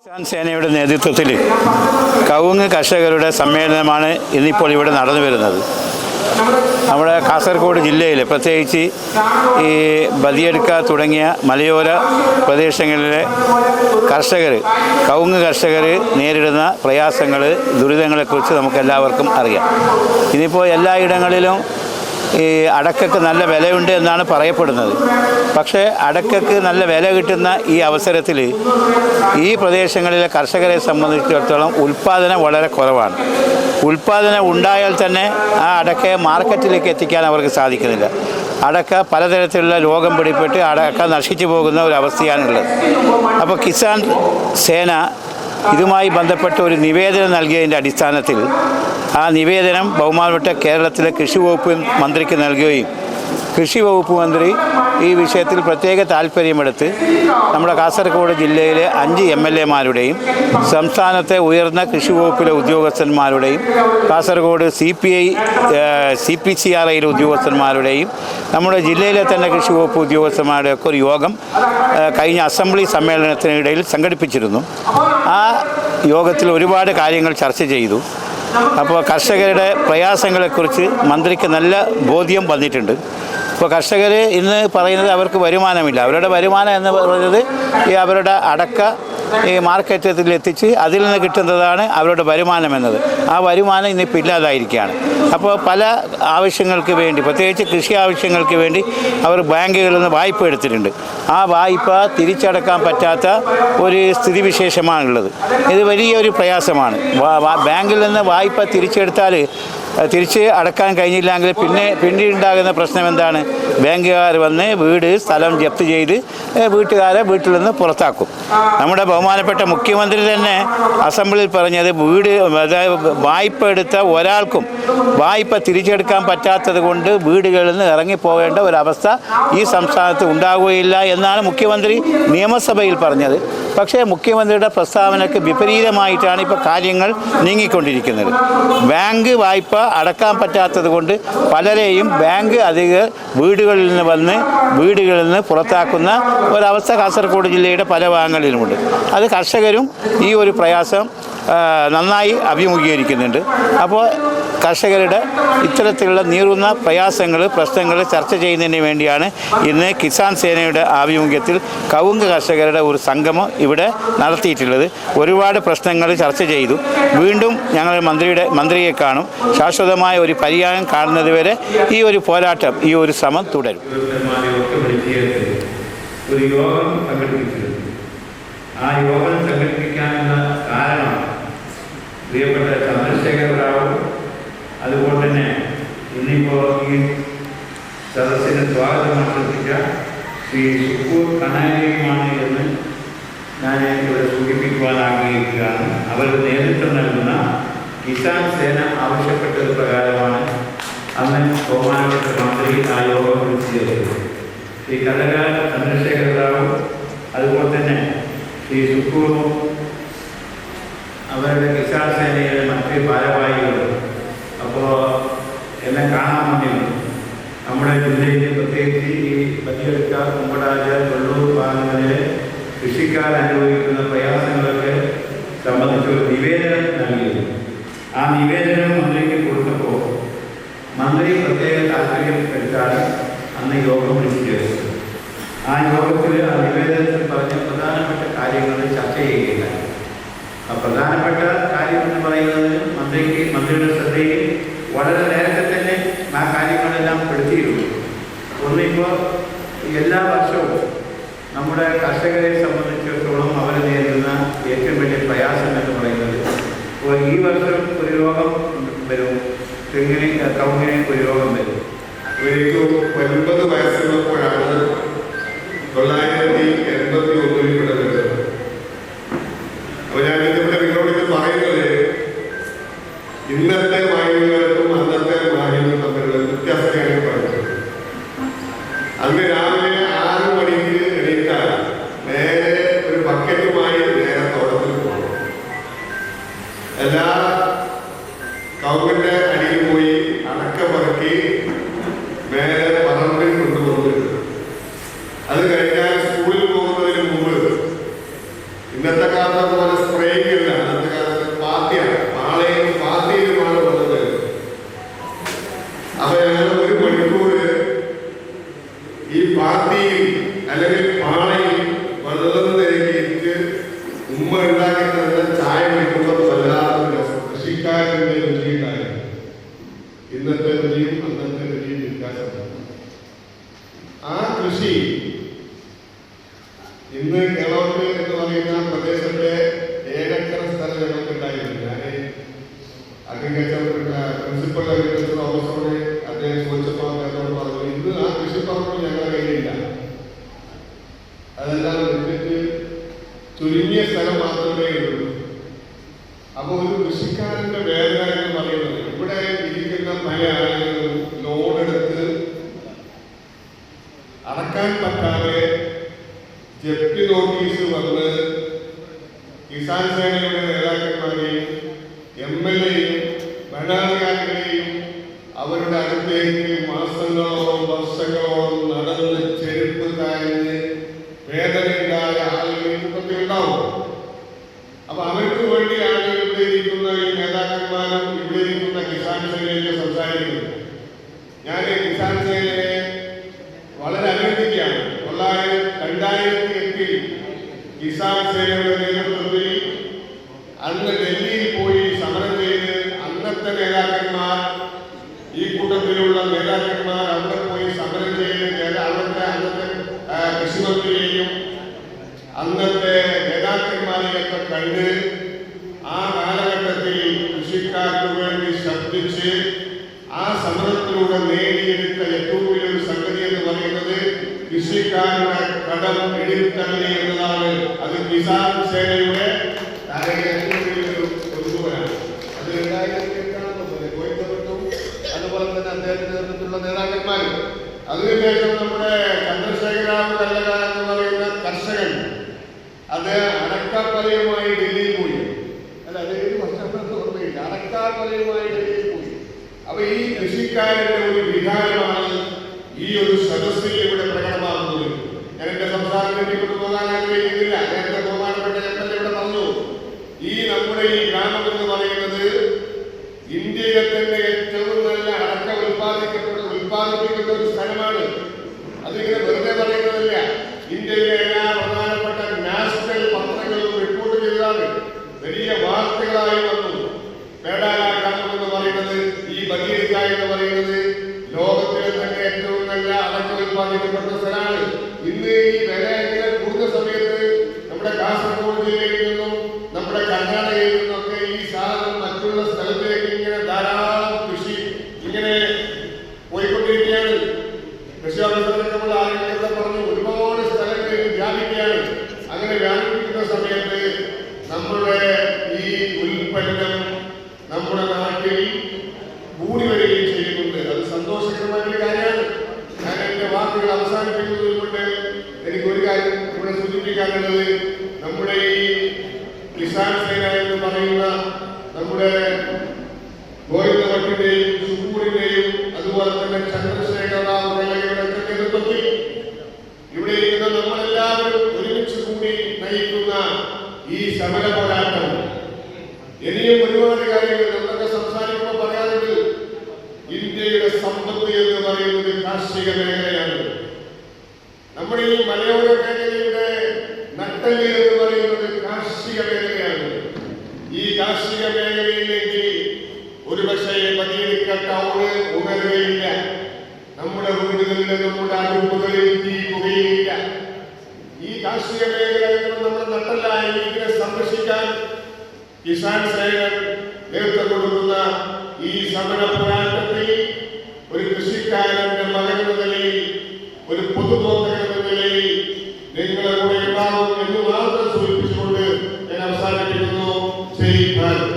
കിസാൻ സേനയുടെ നേതൃത്വത്തിൽ കവുങ്ങ് കർഷകരുടെ സമ്മേളനമാണ് ഇന്നിപ്പോൾ ഇവിടെ നടന്നു വരുന്നത്. നമ്മുടെ കാസർഗോഡ് ജില്ലയിൽ പ്രത്യേകിച്ച് ഈ ബദിയടുക്ക തുടങ്ങിയ മലയോര പ്രദേശങ്ങളിലെ കവുങ്ങ് കർഷകർ നേരിടുന്ന പ്രയാസങ്ങൾ, ദുരിതങ്ങളെക്കുറിച്ച് നമുക്കെല്ലാവർക്കും അറിയാം. ഇനിയിപ്പോൾ എല്ലായിടങ്ങളിലും ഈ അടക്കയ്ക്ക് നല്ല വിലയുണ്ട് എന്നാണ് പറയപ്പെടുന്നത്. പക്ഷേ അടക്കയ്ക്ക് നല്ല വില കിട്ടുന്ന ഈ അവസരത്തിൽ ഈ പ്രദേശങ്ങളിലെ കർഷകരെ സംബന്ധിച്ചിടത്തോളം ഉൽപ്പാദനം വളരെ കുറവാണ്. ഉൽപ്പാദനം ഉണ്ടായാൽ തന്നെ ആ അടക്കയെ മാർക്കറ്റിലേക്ക് എത്തിക്കാൻ അവർക്ക് സാധിക്കുന്നില്ല. അടക്ക പലതരത്തിലുള്ള രോഗം പിടിപെട്ട് അടക്ക നശിച്ചു പോകുന്ന ഒരു അവസ്ഥയാണുള്ളത്. അപ്പോൾ കിസാൻ സേന ഇതുമായി ബന്ധപ്പെട്ട ഒരു നിവേദനം നൽകിയതിൻ്റെ അടിസ്ഥാനത്തിൽ ആ നിവേദനം ബഹുമാനപ്പെട്ട കേരളത്തിലെ കൃഷി വകുപ്പ് മന്ത്രിക്ക് നൽകുകയും കൃഷി വകുപ്പ് മന്ത്രി ഈ വിഷയത്തിൽ പ്രത്യേക താല്പര്യമെടുത്ത് നമ്മുടെ കാസർഗോഡ് ജില്ലയിലെ 5 MLA-മാരുടെയും സംസ്ഥാനത്തെ ഉയർന്ന കൃഷി വകുപ്പിലെ ഉദ്യോഗസ്ഥന്മാരുടെയും കാസർഗോഡ് CPCRIയിലെ ഉദ്യോഗസ്ഥന്മാരുടെയും നമ്മുടെ ജില്ലയിലെ തന്നെ കൃഷി വകുപ്പ് ഉദ്യോഗസ്ഥന്മാരുടെയൊക്കെ ഒരു യോഗം കഴിഞ്ഞ അസംബ്ലി സമ്മേളനത്തിനിടയിൽ സംഘടിപ്പിച്ചിരുന്നു. ആ യോഗത്തിൽ ഒരുപാട് കാര്യങ്ങൾ ചർച്ച ചെയ്തു. അപ്പോൾ കർഷകരുടെ പ്രയാസങ്ങളെക്കുറിച്ച് മന്ത്രിക്ക് നല്ല ബോധ്യം വന്നിട്ടുണ്ട്. ഇപ്പോൾ കർഷകർ ഇന്ന് പറയുന്നത് അവർക്ക് വരുമാനമില്ല. അവരുടെ വരുമാനം എന്ന് പറയുന്നത് അവരുടെ അടക്ക ഈ മാർക്കറ്റിൽ എത്തിച്ച് അതിൽ നിന്ന് കിട്ടുന്നതാണ് അവരുടെ വരുമാനം എന്നത്. ആ വരുമാനം ഇന്നിപ്പോൾ ഇല്ലാതായിരിക്കുകയാണ്. അപ്പോൾ പല ആവശ്യങ്ങൾക്ക് വേണ്ടി, പ്രത്യേകിച്ച് കൃഷി ആവശ്യങ്ങൾക്ക് വേണ്ടി അവർ ബാങ്കുകളിൽ നിന്ന് വായ്പ എടുത്തിട്ടുണ്ട്. ആ വായ്പ തിരിച്ചടക്കാൻ പറ്റാത്ത ഒരു സ്ഥിതിവിശേഷമാണുള്ളത്. ഇത് വലിയൊരു പ്രയാസമാണ്. ബാങ്കിൽ നിന്ന് വായ്പ തിരിച്ച് അടക്കാൻ കഴിഞ്ഞില്ലെങ്കിൽ പിന്നീട് ഉണ്ടാകുന്ന പ്രശ്നം എന്താണ്? ബാങ്കുകാർ വന്ന് സ്ഥലം ജപ്തി ചെയ്ത് വീട്ടുകാരെ വീട്ടിൽ നിന്ന് പുറത്താക്കും. നമ്മുടെ ബഹുമാനപ്പെട്ട മുഖ്യമന്ത്രി തന്നെ അസംബ്ലിയിൽ പറഞ്ഞത് വായ്പ എടുത്ത ഒരാൾക്കും വായ്പ തിരിച്ചെടുക്കാൻ പറ്റാത്തത് കൊണ്ട് വീടുകളിൽ നിന്ന് ഇറങ്ങിപ്പോകേണ്ട ഒരവസ്ഥ ഈ സംസ്ഥാനത്ത് ഉണ്ടാവുകയില്ല എന്നാണ് മുഖ്യമന്ത്രി നിയമസഭയിൽ പറഞ്ഞത്. പക്ഷേ മുഖ്യമന്ത്രിയുടെ പ്രസ്താവനയ്ക്ക് വിപരീതമായിട്ടാണ് ഇപ്പോൾ കാര്യങ്ങൾ നീങ്ങിക്കൊണ്ടിരിക്കുന്നത്. ബാങ്ക് വായ്പ അടക്കാൻ പറ്റാത്തത് കൊണ്ട് പലരെയും ബാങ്ക് അധികൃതർ വീടുകളിൽ നിന്ന് പുറത്താക്കുന്ന ഒരവസ്ഥ കാസർഗോഡ് ജില്ലയുടെ പല ഭാഗങ്ങളിലുമുണ്ട്. അത് കർഷകരും ഈ ഒരു പ്രയാസം നന്നായി അഭിമുഖീകരിക്കുന്നുണ്ട്. അപ്പോൾ കർഷകരുടെ ഇത്തരത്തിലുള്ള നീറുന്ന പ്രശ്നങ്ങൾ ചർച്ച ചെയ്യുന്നതിന് വേണ്ടിയാണ് ഇന്ന് കിസാൻ സേനയുടെ ആഭിമുഖ്യത്തിൽ കവുങ്ങ് കർഷകരുടെ ഒരു സംഗമം ഇവിടെ നടത്തിയിട്ടുള്ളത്. ഒരുപാട് പ്രശ്നങ്ങൾ ചർച്ച ചെയ്തു. വീണ്ടും ഞങ്ങൾ മന്ത്രിയെ കാണും. ശാശ്വതമായ ഒരു പരിഹാരം കാണുന്നതുവരെ ഈ ഒരു പോരാട്ടം, ഈ ഒരു ശ്രമം തുടരും. ഒരു യോഗം സംഘടിപ്പിച്ചിരുന്നു. ആ യോഗം സംഘടിപ്പിക്കാനുള്ള കാരണം പ്രിയപ്പെട്ട ചന്ദ്രശേഖര റാവു, അതുപോലെ തന്നെ ഇന്നിപ്പോൾ ഈ സദസ്സിന് സ്വാഗതം അഭ്യർത്ഥിച്ച ശ്രീ സുക്കൂർ കനാലിയുമാണ് എന്ന് ഞാൻ ഇവിടെ സൂചിപ്പിക്കുവാൻ ആഗ്രഹിക്കുകയാണ്. അവർ നേതൃത്വം നൽകുന്ന കിസാൻ സേന ആവശ്യപ്പെട്ടത് പ്രകാരമാണ് അന്ന് ബഹുമാനപ്പെട്ട മന്ത്രി ആ യോഗം വിളിച്ചത്. ശ്രീ കല്ലകാല ചന്ദ്രശേഖര റാവു, അതുപോലെ തന്നെ ശ്രീ സുക്കൂറും അവരുടെ കിസാൻ സേനയിലെ മറ്റ് ഭാരവാഹികളും അപ്പോൾ എന്നെ കാണാൻ വന്നിരുന്നു. നമ്മുടെ ജില്ലയിൽ പ്രത്യേകിച്ച് ഈ ബദിയടുക്ക, കുമ്പടാജ്, വെള്ളൂർ ഭാഗങ്ങളിലെ കൃഷിക്കാർ അനുഭവിക്കുന്ന പ്രയാസങ്ങളൊക്കെ സംബന്ധിച്ചൊരു നിവേദനം നൽകിയിരുന്നു. ആ നിവേദനം മന്ത്രിക്ക് കൊടുത്തപ്പോൾ മന്ത്രി പ്രത്യേക താല്പര്യം എടുത്താണ് അന്ന് യോഗം വിളിച്ചു ചേർത്തത്. ആ യോഗത്തിൽ ആ നിവേദനത്തിൽ പറഞ്ഞ പ്രധാനപ്പെട്ട കാര്യങ്ങൾ ചർച്ച ചെയ്യുകയാണ്. ആ പ്രധാനപ്പെട്ട കാര്യം എന്ന് പറയുന്നത് മന്ത്രിയുടെ ശ്രദ്ധയിൽ വളരെ നേരത്തെ തന്നെ ആ കാര്യങ്ങളെല്ലാം പെടുത്തിയിരുന്നു. ഒന്നിപ്പോൾ എല്ലാ വർഷവും നമ്മുടെ കർഷകരെ സംബന്ധിച്ചിടത്തോളം അവർ നേരിടുന്ന ഏറ്റവും വലിയ പ്രയാസം എന്ന് പറയുന്നത്, ഇപ്പോൾ ഈ വർഷം ഒരു രോഗം വരും, കവുങ്ങിന് ഒരു രോഗം വരും. എനിക്ക് 9 വയസ്സുള്ളപ്പോഴാണ് 981 ഇവിടെ വരുന്നത്. അപ്പോൾ ഞാൻ ഇതിവിടെ നിങ്ങളോട് പറയുന്നത് ഇന്നത്തെ മാലിന്യങ്ങൾക്കും അന്നത്തെ മാലിന്യങ്ങളും തമ്മിലുള്ള വ്യത്യാസത്തെയാണ് പറയുന്നത്. അന്ന് രാവിലെ 6 മണിക്ക് എണീറ്റാൽ നേരെ ഒരു ബക്കറ്റുമായി നേരെ തോട്ടത്തിൽ പോകണം. എല്ലാ കവുങ്ങിന്റെ അടിയിൽ പോയി അടക്ക പറക്കി മേലെ പറമ്പിൽ കൊണ്ടുപോകുന്നത്. അത് കഴിഞ്ഞാൽ സ്കൂളിൽ പോകുന്നതിന് മുമ്പ് ഇന്നത്തെ കാലത്തെ പോലെ സ്പ്രേയിങ് അല്ല, അന്നത്തെ കാലത്ത് പാത്തിയാണ്, പാളയും പാത്തിയിലുമാണ് വന്നത്. അപ്പൊ ഞങ്ങൾ 1 മണിക്കൂർ ഈ പാത്തിയിൽ അല്ലെങ്കിൽ പാളയിൽ വെള്ളം തിരക്കിയിട്ട് ഉമ്മ ഉണ്ടാക്കി തന്ന ചായ കുടിക്കുമ്പോൾ വല്ലാത്ത രസം. കൃഷിക്കാരൻ്റെ രുചിയുണ്ടായിരുന്നു. ഇന്നത്തെ രുചിയും അന്നത്തെ രുചിയും വ്യത്യാസമാണ്. ആ കൃഷി ഇന്ന് കേരളത്തിൽ എന്ന് പറയുന്ന പ്രദേശത്തെ 7 ഏക്കർ സ്ഥലം ഞങ്ങൾക്കുണ്ടായിരുന്നു. ഞാൻ അഗ്രികൾച്ചർ പ്രിൻസിപ്പൽ അഗ്രികൾച്ചർ ഓഫീസറോട് അദ്ദേഹം ചോദിച്ചപ്പോൾ അദ്ദേഹത്തോട് പറഞ്ഞു, ഇന്ന് ആ കൃഷിപ്പറമ്പ് ഞങ്ങളുടെ കയ്യിലില്ല, അതെല്ലാം വിട്ടിട്ട് ചുരുങ്ങിയ സ്ഥലം മാത്രമേ ഉള്ളൂ. അപ്പൊ ഒരു കൃഷിക്കാരന്റെ വേദന എന്ന് പറയുന്നത്, ഇവിടെ ഇരിക്കുന്ന പല ആളുകളും ലോണെടുത്ത് അടക്കാൻ പറ്റാതെ ജപ്തി നോട്ടീസ് വന്ന് കിസാൻ സേനയുടെ നേതാക്കന്മാരെയും MLA-യും ഭരണാധികാരികളെയും അവരുടെ അടുത്തേക്ക് മാസങ്ങളോളം വർഷങ്ങളോളം നടന്ന് ചെരുപ്പ് കാഞ്ഞ് വേദനയുണ്ടായ ആളുകൾ കൂട്ടത്തിൽ ഉണ്ടാവും. അപ്പൊ അവർക്ക് വേണ്ടിയാണ് ഇവിടെ ഇരിക്കുന്ന ഈ നേതാക്കന്മാരും ഇവിടെ ഇരിക്കുന്ന കിസാൻ സേനയിലേക്ക് സംസാരിക്കുന്നത്. ഞാൻ കിസാൻ സേനയെ വളരെ അഭിനന്ദിക്കുകയാണ്. 2008 കിസാൻ സേനയുടെ നേതൃത്വത്തിൽ അന്ന് ഡൽഹിയിൽ പോയി സമരം ചെയ്ത് അന്നത്തെ നേതാക്കന്മാർ, ഈ കൂട്ടത്തിലുള്ള നേതാക്കന്മാർ അവിടെ പോയി സമരം ചെയ്ത് അന്നത്തെ കൃഷിമന്ത്രിയെയും അന്നത്തെ നേതാക്കന്മാരെയൊക്കെ കണ്ട് ആ കാലഘട്ടത്തിൽ കൃഷിക്കാർക്ക് വേണ്ടി ശബ്ദിച്ച് ആ സമരത്തിലൂടെ നേടിയെടുത്ത ഏറ്റവും വലിയൊരു സംഗതി എന്ന് പറയുന്നത് കൃഷിക്കാരുടെ കടം എഴുത്തള്ളി എന്നതാണ്. അത് കിസാൻ സേനയുടെ ഒന്നുപോലാണ്. അത് 2008 കോഴിക്കോട്ടും അതുപോലെ തന്നെ അദ്ദേഹത്തിന്റെ നേതൃത്വത്തിലുള്ള നേതാക്കന്മാരും. അതിനുശേഷം നമ്മുടെ ചന്ദ്രശേഖരാവ് കല്ലക എന്ന് പറയുന്ന കർഷകൻ, അത് അടക്കാപ്പലയുമായി ഡൽഹിയിൽ പോയി. അല്ല, അത് 7 വർഷം ഓർമ്മയില്ല. അടക്കാപ്പലയുമായി ഡൽഹിയിൽ പോയി. അപ്പൊ ഈ കൃഷിക്കാരന്റെ ഒരു വികാരമാണ് ഈ ഒരു സദസ്സിൽ ഇവിടെ പ്രകടമാകുന്നത്. ഞാൻ എന്റെ സംസാരത്തിലേക്ക് കൊണ്ടുപോകാൻ ആഗ്രഹിക്കുന്നില്ല. നേരത്തെ ബഹുമാനപ്പെട്ട MLA ഇവിടെ പറഞ്ഞു, ഈ നമ്മുടെ ഈ ഗ്രാമം എന്ന് പറയുന്നത് ഇന്ത്യയിലെ തന്നെ ഏറ്റവും നല്ല അടക്ക ഉൽപ്പാദിപ്പിക്കുന്ന ഒരു സ്ഥലമാണ്. അതിങ്ങനെ വെറുതെ പറയുന്നതല്ല. ഇന്ത്യയിലെ എല്ലാ പ്രധാനപ്പെട്ട നാഷണൽ പത്രങ്ങളും റിപ്പോർട്ട് ചെയ്തതാണ്. വലിയ വാർത്തകളായി വന്നു. പേടാല ഗ്രാമം എന്ന് പറയുന്നത്, ഈ ബദീർക്ക എന്ന് പറയുന്നത് ലോകത്തിലെ തന്നെ ഏറ്റവും നല്ല അടക്ക ഉൽപ്പാദിക്കപ്പെട്ട സ്ഥലമാണ്. ഇന്ന് ഈ വില ഇങ്ങനെ കൂടുന്ന സമയത്ത് നമ്മുടെ കാസർഗോഡ് ജില്ലയിൽ നിന്നും നമ്മുടെ കർണാടകയിൽ നിന്നൊക്കെ ഈ സാധനം മറ്റുള്ള സ്ഥലത്തേക്ക് ഇങ്ങനെ ധാരാളം കൃഷി ഇങ്ങനെ പോയിക്കൊണ്ടിരിക്കുകയാണ്. കൃഷി ഓഫീസറൊക്കെ ആളുകൾ ഇവിടെ പറഞ്ഞു, ഒരുപാട് സ്ഥലങ്ങളിൽ വ്യാപിക്കുകയാണ്. അങ്ങനെ വ്യാപിപ്പിക്കുന്ന സമയത്ത് നമ്മുടെ ഈ ഉൽപ്പന്നം നമ്മുടെ നാട്ടിൽ കൂടി വരികയും ചെയ്യുന്നുണ്ട്. അത് സന്തോഷകരമായൊരു കാര്യമാണ്. ഞാൻ എന്റെ വാക്കുകൾ അവസാനിപ്പിക്കുന്നത് കൊണ്ട് എനിക്ക് ഒരു കാര്യം ഇവിടെ സൂചിപ്പിക്കാനുള്ളത്, നമ്മുടെ ഈ കിസാൻ സേന എന്ന് പറയുന്ന നമ്മുടെ ഗോവിന്ദഭട്ടിന്റെയും സുക്കൂറിന്റെയും അതുപോലെ തന്നെ ചന്ദ്രശേഖരറാവു കല്ലകയുടെ നേതൃത്വത്തിൽ ഇവിടെ ഇരിക്കുന്ന നമ്മളെല്ലാവരും ഒരുമിച്ച് കൂടി നയിക്കുന്ന ഈ സമര പോരാട്ടം ഇനിയും ഒരുപാട് കാര്യങ്ങൾ നമ്മളൊക്കെ സംസാരിക്കുമ്പോൾ പറയാറുണ്ട്. ഇന്ത്യയുടെ സമ്പത്ത് എന്ന് പറയുന്നത് കാർഷിക മേഖലയാണ്. നമ്മുടെ ഈ മലയോര മേഖലയുടെ നട്ടല് എന്ന് പറയുന്നത് കാർഷിക മേഖലയാണ്. ഈ കാർഷിക മേഖലയിലേക്ക് ഒരുപക്ഷെ ബദീർക്ക ടൗണ് ഉണരുകയില്ല. നമ്മുടെ വീടുകളിൽ നമ്മുടെ അടുപ്പുകളിൽ തീ പുകയില്ല. ഈ കാർഷിക മേഖല നമ്മുടെ നട്ടലായി ഇതിനെ സംരക്ഷിക്കാൻ കിസാൻ സേന നേതൃത്വം കൊടുക്കുന്ന ഈ സമര പോരാട്ടത്തിൽ ഒരു കൃഷിക്കാരന്റെ മകനെന്ന നിലയിൽ, ഒരു പൊതുപ്രവർത്തകൻ എന്ന നിലയിൽ നിങ്ങളെ കൂടെ ഉണ്ടാകും എന്ന് മാത്രം സൂചിപ്പിച്ചുകൊണ്ട് ഞാൻ അവസാനിപ്പിക്കുന്നു. ജയ് ഭാരത്,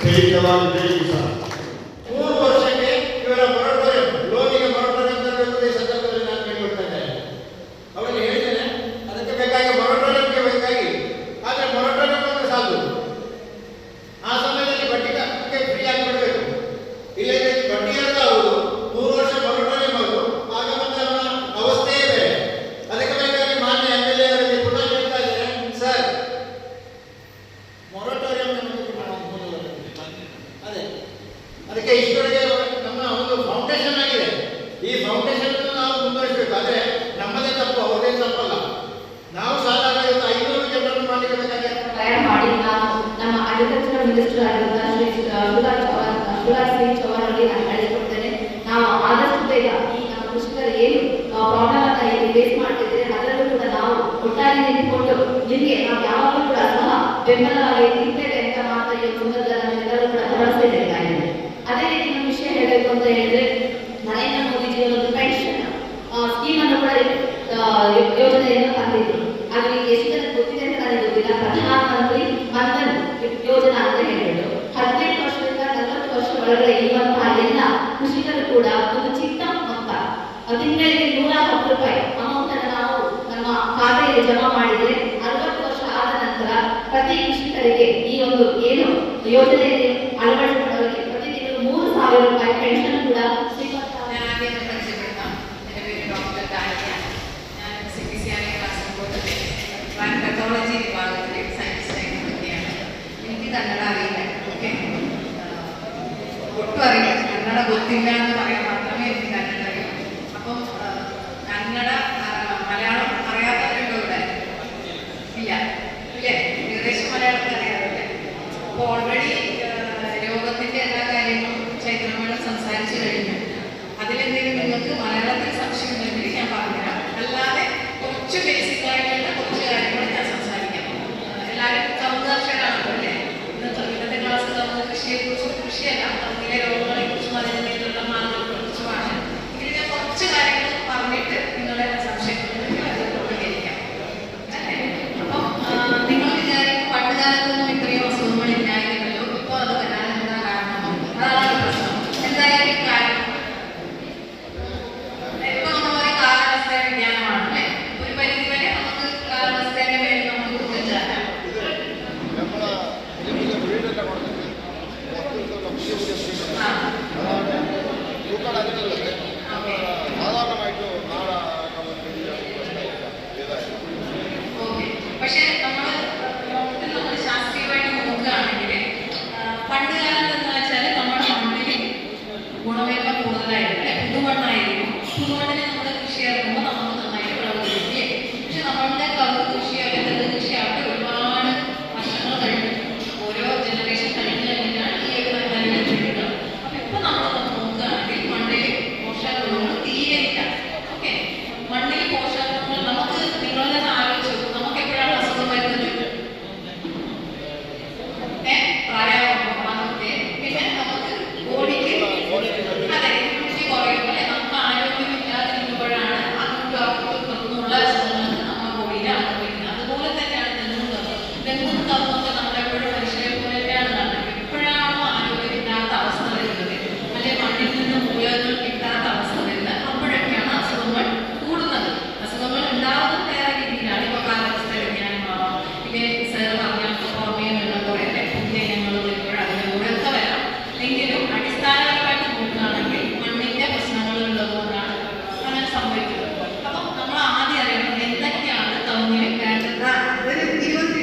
ജയ് ജവാൻ, ജയ് കിസാൻ. 3 ವರ್ಷಕ್ಕೆ ಇವರ ಮೊರಟೋರಿಯಂ, ಲೋನಿಗೆ ಮೊರಟೋರಿಯಂ ತರಬೇತಿ ಸಂದರ್ಭದಲ್ಲಿ ನಾನು ಕೇಳಿಕೊಳ್ತೇನೆ. ಅವರಿಗೆ ಹೇಳಿದ್ದೇನೆ, ಅದಕ್ಕೆ ಬೇಕಾಗಿ ಮೊರಟೋರಿಯಂಗೆ ಬೇಕಾಗಿ, ಆದರೆ ಮೊರಟೋರಿಯಂ ಅಂದ್ರೆ ಸಾಕು. ಆ ಸಮಯದಲ್ಲಿ ಬಡ್ಡಿ ಫ್ರೀ ಆಗಿಬಿಡಬೇಕು. ಇಲ್ಲದೆ ಬಡ್ಡಿ ಅಂತ ಹೌದು, 3 ವರ್ಷ ಮೊರಟೋರಿಯಂ ಹೌದು, ಆಗ ಮತ್ತೆ ಅವನ ಅವಸ್ಥೆಯೇ ಬೇರೆ. ಅದಕ್ಕೆ ಬೇಕಾಗಿ ಮಾನ್ಯ MLA ಅವರಿಗೆ ಪುನಃ ಹೇಳ್ತಾ ಇದ್ದೇನೆ, ಸರ್ ದೇಶದೊಳಗೆ ನಮ್ಮ ಒಂದು ಫೌಂಡೇಶನ್ ಆಗಿದೆ. ಈ ಫೌಂಡೇಶನ್ ನಾವು ಮುಂದುವರಿಸಬೇಕು. ಆದರೆ ನಮ್ಮದೇ ತಪ್ಪು, ಅವರದೇ ತಪ್ಪಲ್ಲ. ನಾವು ಸಾಧಾರಣ 500 ಜನರನ್ನು ಮಾಡಲಿಕ್ಕೆ ತಯಾರು ಮಾಡಿ ನಾವು ನಮ್ಮ ಅಗ್ರಿಕಲ್ಚರ್ ಮಿನಿಸ್ಟರ್ ಆಗಿರುವ ಶಿವರಾಜ್ ಸಿಂಗ್ ಚೌಹಾಣ್ ಅವರಿಗೆ ನಾನು ಹೇಳಿಕೊಡ್ತೇನೆ. ನಾವು ಆದಷ್ಟು ಬೇಗ ಈ ನಮ್ಮ ಕೃಷಿಕರು ಏನು ಪ್ರಾಬ್ಲಮ್ ಅನ್ನ ಏನು ಫೇಸ್ ಮಾಡ್ತಿದ್ರೆ ಅದರಲ್ಲೂ ಕೂಡ ನಾವು ಒಟ್ಟಾಗಿ ನಿಂತುಕೊಂಡು ನಿಮಗೆ ನಾವು ಯಾವಾಗಲೂ ಕೂಡ ಸಹ ಬೆಂಬಲವಾಗಿ ನಿಂತೇವೆ ಅಂತ ಮಾತ್ರ ಈ ಸಂದರ್ಭದಲ್ಲಿ ನಾವೆಲ್ಲರೂ ಕೂಡ ಭರವಸೆ ನೀಡಲಾಗಿದೆ. ಅದೇ ರೀತಿ ನಮ್ಮ ವಿಷಯ ಹೇಳಬೇಕು ಅಂತ ಹೇಳಿದ್ರೆ ನರೇಂದ್ರ ಮೋದಿಜಿ ಒಂದು ಪೆನ್ಷನ್ ಸ್ಕೀಮ್ ಅನ್ನು ಕೂಡ ಯೋಜನೆಯನ್ನು ತಂದಿದ್ರು. ಅದು ಈಗ ಎಷ್ಟು ಜನ ಗೊತ್ತಿದೆ ಅಂತ ನನಗೆ ಗೊತ್ತಿಲ್ಲ. ಪ್ರಧಾನ ಮಂತ್ರಿ ಮನ್ಧನ್ ಯೋಜನಾ ಅಂತ ಹೇಳ್ಬಿಟ್ಟು 18 ವರ್ಷದಿಂದ 40 ವರ್ಷ ಒಳಗಡೆ ಇರುವಂತಹ ಎಲ್ಲ ಕೃಷಿಕರು ಕೂಡ ಒಂದು ಚಿಕ್ಕ ಮೊತ್ತ ತಿಂಗಳಿಗೆ 110 ರೂಪಾಯಿ ಅಮೌಂಟ್ ಅನ್ನು ನಾವು ನಮ್ಮ ಖಾತೆಯಲ್ಲಿ ಜಮಾ ಮಾಡಿದ್ರೆ 60 ವರ್ಷ ಆದ ನಂತರ ಪ್ರತಿ ಕೃಷಿಕರಿಗೆ ಈ ಒಂದು ಏನು ಯೋಜನೆಯಲ್ಲಿ ಅಳವಡಿಸಿಕೊಳ್ಳೋರಿಗೆ ಪ್ರತಿ ತಿಂಗಳು 3,000 ರೂಪಾಯಿ ಪೆನ್ಷನ್ ಕೂಡ പെത്തോളജി വിഭാഗത്തിലെ സയൻസ് വൃത്തിയാണ്. എനിക്ക് കന്നഡ അറിയില്ല. ഓക്കെ, ഒട്ടും അറിയില്ല. കന്നഡ ಗೊತ್ತಿല്ല എന്ന് പറയാൻ മാത്രമേ എനിക്ക് കന്നഡ അറിയൂ. അപ്പം കന്നഡ മലയാളം അറിയാത്തവരുണ്ടോ ഇവിടെ? ഇല്ല ഇല്ലേ? ഏകദേശം മലയാളത്തിൽ അറിയാറില്ലേ? അപ്പോൾ ഓൾറെഡി രോഗത്തിൻ്റെ എല്ലാ കാര്യങ്ങളും ചൈത്രമേളം സംസാരിച്ചു കഴിഞ്ഞു. അതിലെന്തെങ്കിലും നിങ്ങൾക്ക് മലയാളത്തിൽ സംശയം ഉണ്ടെങ്കിൽ ഞാൻ പറഞ്ഞുതരാം. അല്ലാതെ കുറച്ച് ബേസിക്കായിട്ടുള്ള കുറച്ച് കാര്യങ്ങൾ ഞാൻ സംസാരിക്കാം. എല്ലാവരും കൗതുകർഷകരാണല്ലോ അല്ലേ? ഇന്നത്തെ ക്ലാസ് നമുക്ക് കൃഷിയെക്കുറിച്ചും കൃഷിയല്ല കൗതുകിലെ രോഗങ്ങളെക്കുറിച്ചും അതിന് നേരിട്ടുള്ള മാർഗങ്ങളെക്കുറിച്ചുമാണ്. ഇതിൽ ഞാൻ കുറച്ച് കാര്യങ്ങൾ പറഞ്ഞിട്ട് നിങ്ങളുടെ സംശയങ്ങൾ പരിഹരിക്കാം. അപ്പം നിങ്ങൾ വിചാരിക്കും പണ്ട് കാലത്തൊന്നും ഇത്രയും അസുഖങ്ങൾ ഇല്ലായിരുന്നല്ലോ, ഇപ്പോൾ അത് വരാൻ എന്താ കാരണം? അതാണ് പ്രശ്നം. എന്തായാലും കാരണം ഇപ്പൊ നമ്മൾ ഒരു കാലാവസ്ഥ വിജ്ഞാനമാണ് അല്ലേ? ഒരു പരിധി വരെ നമുക്ക് കാലാവസ്ഥയുടെ പേരിൽ നമുക്ക് കുറ്റച്ചാറ്റാം. പക്ഷെ നമ്മൾ ശാസ്ത്രീയമായിട്ട് നോക്കുകയാണെങ്കിൽ പണ്ട് കാലത്ത് എന്ന് വെച്ചാൽ നമ്മുടെ മണ്ണിൽ ഗുണമേന്മ കൂടുതലായിരുന്നു. പുതുമണ്ണായിരുന്നു. പുതുമണ്ണിൽ നമ്മുടെ കൃഷി ഇറങ്ങുമ്പോൾ നമുക്ക് നന്നായിട്ട് വിളവ് കിട്ടുകയും. പക്ഷെ നമ്മളുടെ കവുങ്ങ് കൃഷിയാകട്ടെ തെങ്ങ് കൃഷിയാകട്ടെ ഒരുപാട് വർഷങ്ങൾ കഴിഞ്ഞു. ഓരോ ജനറേഷൻ കഴിഞ്ഞ് കഴിഞ്ഞാൽ ഈ ഒരു മരുന്ന് കിട്ടുന്നത്. അപ്പം ഇപ്പം നമ്മൾ നോക്കുകയാണെങ്കിൽ മണ്ണിൽ പോഷകഗുണങ്ങൾ തീരെ ഇല്ല. ഓക്കെ, മണ്ണിൽ പോഷകഗുണങ്ങൾ നമുക്ക് നിങ്ങൾ തന്നെ ആലോചിച്ചു നമുക്ക് എപ്പോഴാണ് അസുഖം വരുന്നത്? പ്രായമാകുമ്പോൾ. പിന്നെ നമുക്ക് ബോഡിക്ക് അതെ ഇമ്മ്യൂണിറ്റി കുറയുമ്പോൾ നമുക്ക് ആരോഗ്യമില്ലാതിരിക്കുമ്പോഴാണ് അങ്ങോട്ടുള്ള അസുഖങ്ങൾക്ക് നമ്മുടെ ബോഡിയിൽ അനുഭവിക്കുന്നത്. അതുപോലെ തന്നെയാണ് തെങ്ങും കവുങ്ങൊക്കെ നമ്മളെപ്പോഴും മനുഷ്യരെ പോലെ തന്നെയാണ് കാണുന്നത്. എപ്പോഴാണോ ആരോഗ്യമില്ലാത്ത അവസ്ഥ വരുന്നത് അല്ലെങ്കിൽ മണ്ണിൽ നിന്ന് മൂലകങ്ങൾ കിട്ടാത്ത അവസ്ഥ വരുന്നത് അപ്പോഴൊക്കെയാണ് അസുഖങ്ങൾ കൂടുന്നത്. അസുഖങ്ങൾ ഉണ്ടാവുന്നത് വേറെ രീതിയിലാണ്. ഇപ്പോൾ കാലാവസ്ഥ വ്യതിയാനമാവാം. ഇവയെ സാർ പറഞ്ഞാൽ പുറമേ വെള്ളം കുറയല്ലേ, പുതിയ ഇനങ്ങൾ വരുമ്പോൾ അതിൻ്റെ കൂടെയൊക്കെ വരാം. എങ്കിലും അടിസ്ഥാനപരമായിട്ട് നോക്കുകയാണെങ്കിൽ മണ്ണിൻ്റെ പ്രശ്നങ്ങൾ ഉള്ളതുകൊണ്ടാണ് അങ്ങനെ സംഭവിക്കുന്നത്. അപ്പം നമ്മൾ ആദ്യം അറിയണം എന്തൊക്കെയാണ് കവുങ്ങിന് വേണ്ടത്. ഒരു 20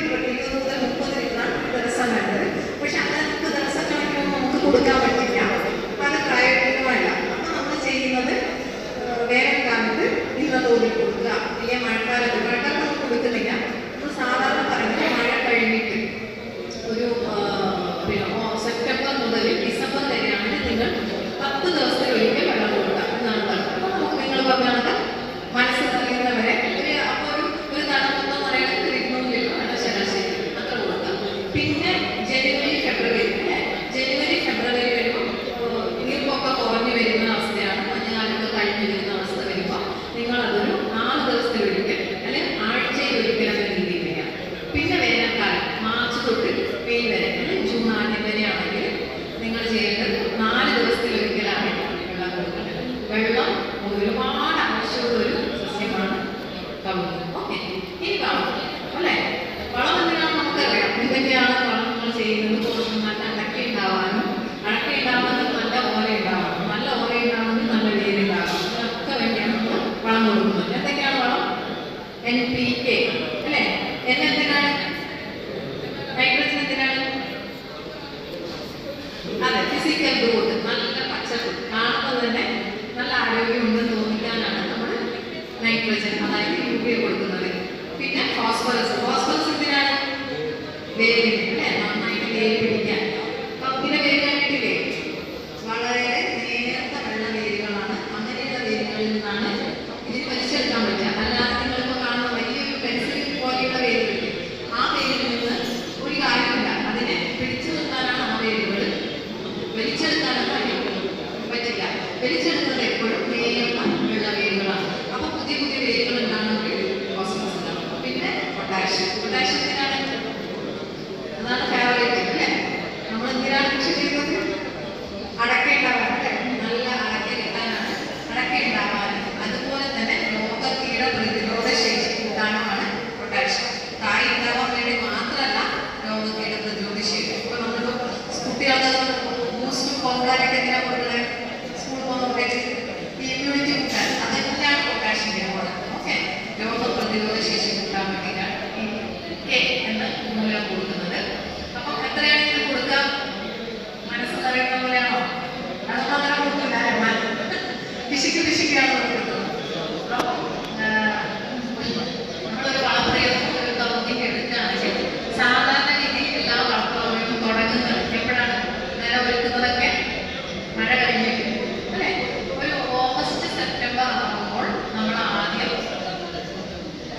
മുതൽ 30 ലിറ്ററാണ് ദിവസം വേണ്ടത്. പക്ഷെ അങ്ങനെ 30 ദിവസം കണക്കിനൊന്നും നമുക്ക് കൊടുക്കാൻ പറ്റില്ല. അത് പ്രായോഗികമല്ല. അപ്പം നമ്മൾ ചെയ്യുന്നത് വേനൽക്കാലത്ത് ഇന്ന തോതിൽ കൊടുക്കുക. അല്ലെങ്കിൽ മഴക്കാലത്ത് നമുക്ക് കൊടുക്കുന്നില്ല. നമ്മൾ സാധാരണ പറയുന്നത് മഴ കഴിഞ്ഞിട്ട് ഒരു സെപ്റ്റംബർ മുതൽ ഡിസംബർ വരെയാണെങ്കിൽ നിങ്ങൾ 10 ദിവസത്തിലൊരിക്കൽ വെള്ളം കൊടുക്കുക എന്നാണ് പറഞ്ഞത്. അപ്പോൾ നമുക്ക് നിങ്ങൾ പറഞ്ഞത് മനസ്സിൽ അറിയുന്നവരെ അപ്പോൾ ഒരു തണുപ്പൊന്നും പറയുന്നത് 200 ലിറ്റർ വേണം ശരാശരി അത്ര കൊടുക്കാം. പിന്നെ ജനുവരി ഫെബ്രുവരി വരുമ്പോൾ നീർപ്പൊക്കെ കുറഞ്ഞു വരുന്ന അവസ്ഥയാണ്. മഞ്ഞുകാലൊക്കെ കഴിഞ്ഞു വരുന്ന അവസ്ഥ വരുമ്പോൾ നിങ്ങളതൊരു 4 ദിവസത്തിലൊരിക്കൽ അല്ലെങ്കിൽ ആഴ്ചയിലൊരിക്കൽ എന്ന രീതിയിൽ ചെയ്യാം. പിന്നെ വേനൽക്കാലം മാർച്ച് തൊട്ട് മെയ് വരെ ജൂൺ ആദ്യം വരെയാണെങ്കിൽ നിങ്ങൾ ചെയ്യേണ്ടത് 4 ദിവസത്തിലൊരിക്കലാണ് വെള്ളം കൊടുക്കേണ്ടത്. വെള്ളം ഒരുപാട് ആവശ്യമുള്ള ഒരു സസ്യമാണ് കവുങ്ങ്. ഓക്കെ, ഇനി വളം അല്ലേ? വളം എന്തിനാണ് നമുക്കറിയാം. എന്തൊക്കെയാണ് വളം നമ്മൾ ചെയ്യുന്നത്? പോഷണം നല്ല അടക്ക ഉണ്ടാവാനും നല്ല ഓല ഉണ്ടാവണം. നല്ല ഓല ഉണ്ടാവണമെങ്കിൽ നല്ല വേര് ഉണ്ടാവണം. ഇതൊക്കെ വേണ്ടിയാണ് നമ്മൾ വളം കൊടുക്കുന്നത്. എന്തൊക്കെയാണ് വളം? NPK അല്ലേ? എന്തിനാണ്? നൈട്രജൻ എന്തിനാണ്? അതെ, ഫിസിക്കൽ ഗ്രോത്ത്. നല്ല പിന്നെ ഫോസ്ഫറസ്. ഫോസ്ഫറസ് എന്തിനാണ്? വേരിന് അല്ലേ, നന്നായിട്ട് വേര് പിടിക്കാൻ. കപ്പിലെ വേര് കണ്ടിട്ടില്ലേ? വളരെ നേർത്ത വെള്ള വേരുകളാണ്. അങ്ങനെയുള്ള വേരുകളിൽ നിന്നാണ് ഇതിന് വലിച്ചെടുക്കാൻ പറ്റുക. അല്ലാതെ നിങ്ങളിപ്പോൾ കാണുന്ന വലിയൊരു പെൻസിൽ പോലെയുള്ള വേരുകളില്ലേ, ആ വേരിൽ നിന്ന് ഒരു കാര്യമില്ല. അതിനെ പിടിച്ചു നിർത്താനാണ് ആ വേരുകൾ. വലിച്ചെടുക്കാനൊന്നും പറ്റില്ല. വലിച്ചെടുക്കുന്നത് എപ്പോഴും നേർത്ത വെള്ള വേരുകളാണ്. അപ്പോൾ പുതിയ പുതിയ വേരുകൾ ഉണ്ടാകുന്ന ഫോസ്ഫറസ് ഉണ്ടാകും. പിന്നെ പൊട്ടാഷ്യം. പൊട്ടാഷ്യത്തിനാണ് അതാണ് ഫേവറേറ്റ് അല്ലേ. നമ്മൾ എന്തിനാണ് കൃഷി ചെയ്യുന്നത്? അടക്ക ഉണ്ടാവാൻ അല്ലേ, നല്ല അടക്ക കിട്ടാനാണ്. അടക്ക ഉണ്ടാവാൻ, അതുപോലെ തന്നെ രോഗകീട പ്രതിരോധ ശേഷി കൂട്ടാനുമാണ് പൊട്ടാഷ്യം. കായ് ഉണ്ടാവാൻ വേണ്ടി മാത്രമല്ല രോഗകീട പ്രതിരോധ ശേഷി. ഇപ്പൊ നമ്മളിപ്പോൾ കുട്ടികൾക്ക് ബൂസ്റ്റും കോംപ്ലാനൊക്കെ എന്തിനാ കൊടുക്കുന്നത്? സ്കൂളിൽ പോകുമ്പോഴത്തേക്ക് ഇമ്മ്യൂണിറ്റി കൂട്ടാൻ. അതെല്ലാം പൊട്ടാഷ്യം വേണം. ഓക്കെ, രോഗപ്രതിരോധ ശേഷി കൂട്ടാൻ വേണ്ടിയിട്ടാണ് ഈ കെ എന്ന മൂലം കൊടുക്കുന്നത്. അപ്പം എത്രയാണ് ഇത് കൊടുക്കുക? മനസ്സ് പറയുന്ന പോലെയാണോ? അതൊന്നും അങ്ങനെ കൊടുക്കില്ല. പിശിക്കാണ് കൊടുക്കുന്നത്. അപ്പം നമ്മളൊരു വളപ്രയോഗം എടുക്കുകയാണെങ്കിൽ സാധാരണ രീതിയിൽ എല്ലാ വളപ്രയോഗവും തുടങ്ങുന്നത് എപ്പോഴാണ്? നേരെ ഒരുക്കുന്നതൊക്കെ മഴ കഴിഞ്ഞിട്ട് അല്ലേ, ഒരു ഓഗസ്റ്റ് സെപ്റ്റംബർ ആകുമ്പോൾ നമ്മൾ ആദ്യം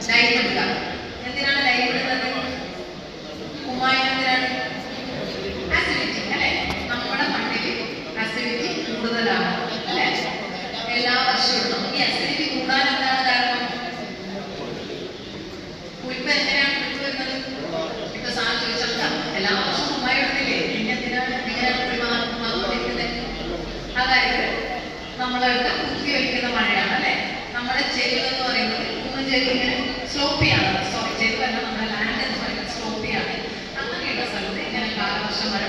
ലൈം എടുക്കുക. എന്തിനാണ് ലൈം ഇടുന്നത്? കുമ്മായം എന്തിനാണ്? അസിഡിറ്റി അല്ലേ. നമ്മുടെ മണ്ണിൽ അസിഡിറ്റി കൂടുതലാണ് അല്ലേ. എല്ലാ വർഷവും ഈ അസിഡിറ്റി കൂടാൻ എന്താണ് കാരണം? ഇപ്പൊ എങ്ങനെയാണ് വരുന്നത്? ഇപ്പൊ സാർ ചോദിച്ചാൽ എല്ലാ വർഷവും കുമ്മായം ഇടുന്നില്ലേ, പിന്നെ എന്തിനാണ് എങ്ങനെയാണ് പെരുമാറുന്നത്? അതായത് നമ്മളൊക്കെ കുത്തി വയ്ക്കുന്ന മഴയാണ് അല്ലേ. നമ്മുടെ ചെരുവ് എന്ന് പറയുന്നത് കുന്നും ചെരുവ് ഇങ്ങനെ സ്ലോപ്പിയാണ്. സോറി, ചെരുവല്ല, നമ്മുടെ ലാൻഡ് എന്ന് പറയുന്നത് സ്ലോപ്പിയാണ്. അങ്ങനെയുള്ള സ്ഥലത്ത് ഇങ്ങനെ കാലവർഷം മഴ